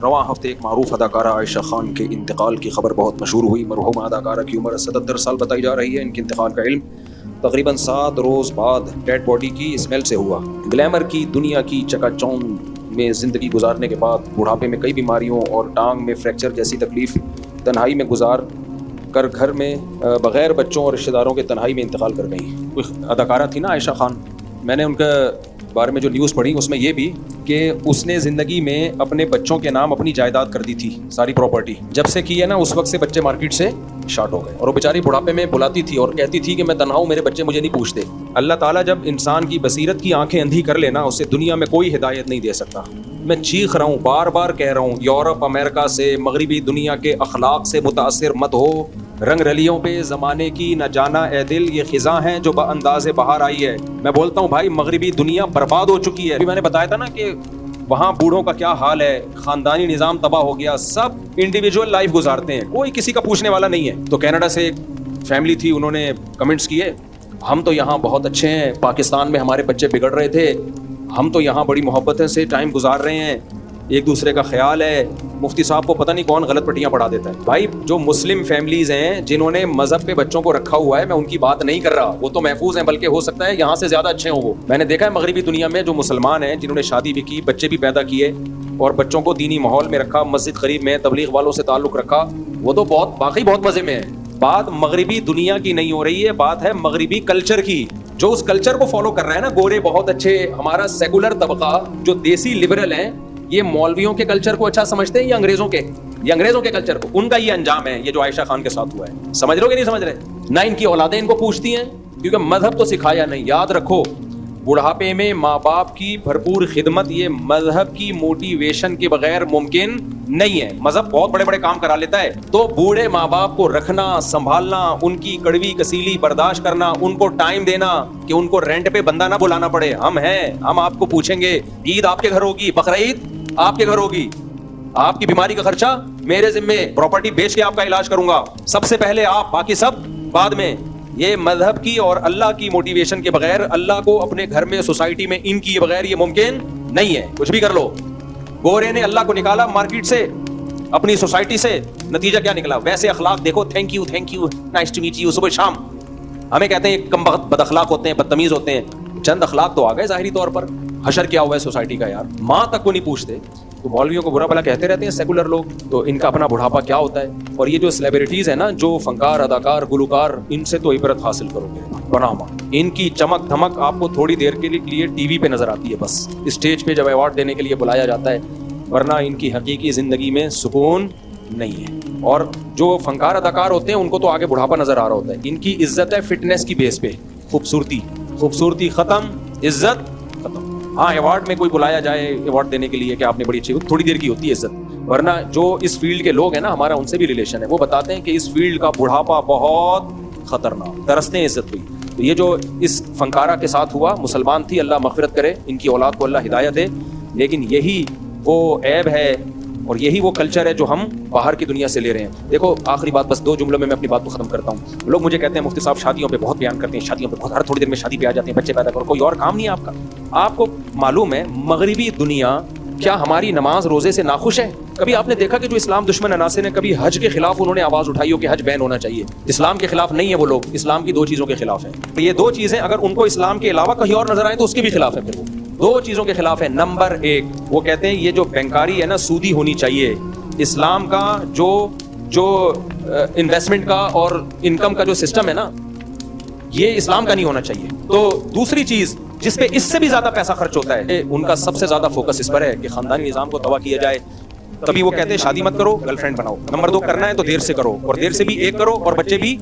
रवां हफ्ते एक मारूफ अदाकारा आयशा खान के इंतकाल की खबर बहुत मशहूर हुई। मरहूमा अदाकारा की उम्र 77 साल बताई जा रही है। इनके इंतकाल का इल्म तकरीबन 7 रोज़ बाद डेड बॉडी की स्मेल से हुआ। ग्लैमर की दुनिया की चकाचौंध में ज़िंदगी गुजारने के बाद बुढ़ापे में कई बीमारियों और टांग में फ्रैक्चर जैसी तकलीफ तन्हाई में गुजार कर घर में बग़ैर बच्चों और रिश्तेदारों के तन्हाई में इंतकाल कर गई। कोई अदाकारा थी ना आयशा खान, मैंने उनका बारे में जो न्यूज़ पढ़ी उसमें ये भी कि उसने ज़िंदगी में अपने बच्चों के नाम अपनी जायदाद कर दी थी, सारी प्रॉपर्टी। जब से की है ना उस वक्त से बच्चे मार्केट से शार्ट हो गए और वो बेचारी बुढ़ापे में बुलाती थी और कहती थी कि मैं तन्हा हूँ, मेरे बच्चे मुझे नहीं पूछते। अल्लाह ताला जब इंसान की बसीरत की आंखें अंधी कर लेना, उससे दुनिया में कोई हिदायत नहीं दे सकता। मैं चीख रहा हूँ, बार बार कह रहा हूँ, यूरोप अमेरिका से मगरबी दुनिया के अखलाक से मुतासिर मत हो। रंग रलियों पे ज़माने की न जाना ए दिल, ये खिज़ा हैं जो बअंदाज़े बहार आई है। मैं बोलता हूँ भाई, मगरबी दुनिया बर्बाद हो चुकी है। अभी मैंने बताया था ना कि वहाँ बूढ़ों का क्या हाल है, ख़ानदानी निज़ाम तबाह हो गया, सब इंडिविजुअल लाइफ गुजारते हैं, कोई किसी का पूछने वाला नहीं है। तो कनाडा से एक फैमिली थी, उन्होंने कमेंट्स किए, हम तो यहाँ बहुत अच्छे हैं, पाकिस्तान में हमारे बच्चे बिगड़ रहे थे, हम तो यहाँ बड़ी मोहब्बतें से टाइम गुजार रहे हैं, एक दूसरे का ख्याल है। मुफ्ती साहब को पता नहीं कौन गलत पट्टियाँ पढ़ा देता है। भाई जो मुस्लिम फैमिलीज़ हैं जिन्होंने मज़हब पे बच्चों को रखा हुआ है, मैं उनकी बात नहीं कर रहा, वो तो महफूज हैं, बल्कि हो सकता है यहाँ से ज़्यादा अच्छे हों वो। मैंने देखा है मगरबी दुनिया में जो मुसलमान हैं जिन्होंने शादी भी की, बच्चे भी पैदा किए और बच्चों को दीनी माहौल में रखा, मस्जिद करीब में तबलीग वालों से ताल्लुक़ रखा, वो तो बहुत वाकई बहुत मज़े में है। बात मगरबी दुनिया की नहीं हो रही है, बात है मगरबी कल्चर की, जो उस कल्चर को फॉलो कर रहा है ना। गोरे बहुत अच्छे, हमारा सेकुलर तबका जो देसी लिबरल हैं, ये मौलवियों के कल्चर को अच्छा समझते हैं या अंग्रेजों के? ये अंग्रेजों के कल्चर को, उनका ये अंजाम है, ये जो आयशा खान के साथ हुआ है। समझ रहे हो कि नहीं समझ रहे? ना इनकी औलादें इनको पूछती हैं, क्योंकि मजहब तो सिखाया नहीं। याद रखो, बुढ़ापे में माँ बाप की भरपूर खिदमत ये मजहब की मोटिवेशन के बगैर मुमकिन नहीं है। मजहब बहुत बड़े बड़े काम करा लेता है, तो बूढ़े माँ बाप को रखना, संभालना, उनकी कड़वी कसीली बर्दाश्त करना, उनको टाइम देना कि उनको रेंट पे बंदा ना बुलाना पड़े। हम हैं, हम आपको पूछेंगे, ईद आपके घर होगी, बकरीद आपके घर होगी, आपकी बीमारी का खर्चा मेरे जिम्मे, प्रॉपर्टी बेच के आपका इलाज करूंगा, सबसे पहले आप, बाकी सब बाद में। ये मजहब की और अल्लाह की मोटिवेशन के बगैर, अल्लाह को अपने घर में, सोसाइटी में इनकी बगैर ये मुमकिन नहीं है। कुछ भी कर लो। गोरे ने अल्लाह को निकाला मार्केट से, अपनी सोसाइटी से, नतीजा क्या निकला? वैसे अखलाक देखो, thank you, nice to meet you, सुबह शाम। हमें कहते हैं कम बद अखलाक होते हैं, बदतमीज होते हैं। चंद अखलाक तो आ गए जाहिरी तौर पर। हशर क्या हुआ है सोसाइटी का यार, माँ तक को नहीं पूछते। तो मौलवियों को बुरा भला कहते रहते हैं सेकुलर लोग, तो इनका अपना बुढ़ापा क्या होता है। और ये जो सेलिब्रिटीज़ है ना, जो फनकार, अदाकार, गुलकार, इनसे तो इबरत हासिल करोगे बनामा। इनकी चमक धमक आपको थोड़ी देर के लिए टीवी पे नजर आती है, बस स्टेज पे जब अवार्ड देने के लिए बुलाया जाता है, वरना इनकी हकीकी जिंदगी में सुकून नहीं है। और जो फनकार अदाकार होते हैं उनको तो आगे बुढ़ापा नजर आ रहा होता है। इनकी इज्जत है फिटनेस की बेस पे, खूबसूरती खत्म, इज्जत खत्म। हाँ, अवार्ड में कोई बुलाया जाए अवार्ड देने के लिए कि आपने बड़ी अच्छी, थोड़ी देर की होती है इज्जत, वरना जो इस फील्ड के लोग हैं ना, हमारा उनसे भी रिलेशन है, वो बताते हैं कि इस फील्ड का बुढ़ापा बहुत खतरनाक, तरसते हैं इज्जत हुई। तो ये जो इस फनकारा के साथ हुआ, मुसलमान थी, अल्लाह मग़फ़िरत करे, इनकी औलाद को अल्लाह हिदायत दे, लेकिन यही वो ऐब है और यही वो कल्चर है जो हम बाहर की दुनिया से ले रहे हैं। देखो, आखिरी बात, बस 2 जुमलों में मैं अपनी बात को खत्म करता हूँ। लोग मुझे कहते हैं मुफ्ती साहब शादियों पे बहुत बयान करते हैं, शादियों पे बहुत, हर थोड़ी देर में शादी पे आ जाते हैं, बच्चे पैदा करो, कोई और काम नहीं है आपका। आपको मालूम है मगरबी दुनिया क्या हमारी नमाज रोजे से नाखुश है? कभी आपने देखा कि जो इस्लाम दुश्मन अनासर ने कभी हज के खिलाफ उन्होंने आवाज उठाई हो कि हज बैन होना चाहिए? इस्लाम के खिलाफ नहीं है वो लोग, इस्लाम की 2 चीजों के खिलाफ है। ये 2 चीजें अगर उनको इस्लाम के अलावा कहीं और नजर आए तो उसके भी खिलाफ है। फिर वो 2 चीजों के खिलाफ है। नंबर 1, वो कहते हैं ये जो बैंकारी है ना, सूदी होनी चाहिए। इस्लाम का जो इन्वेस्टमेंट का और इनकम का जो सिस्टम है ना, ये इस्लाम का नहीं होना चाहिए। तो दूसरी चीज जिसपे इससे भी ज्यादा पैसा खर्च होता है, उनका सबसे ज्यादा फोकस इस पर है कि खानदानी निजाम को तबाह किया जाए। तभी वो कहते हैं शादी मत करो, गर्लफ्रेंड बनाओ। नंबर 2, करना है तो देर से करो, और देर से भी 1 करो, और बच्चे भी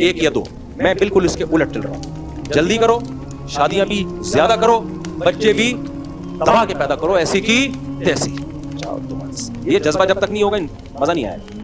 1 या 2। मैं बिल्कुल इसके उलट चल रहा हूँ। जल्दी करो, शादियां भी ज्यादा करो, बच्चे भी तबाह के पैदा करो, ऐसी की तैसी। ये जज्बा जब तक नहीं होगा, मजा नहीं आएगा।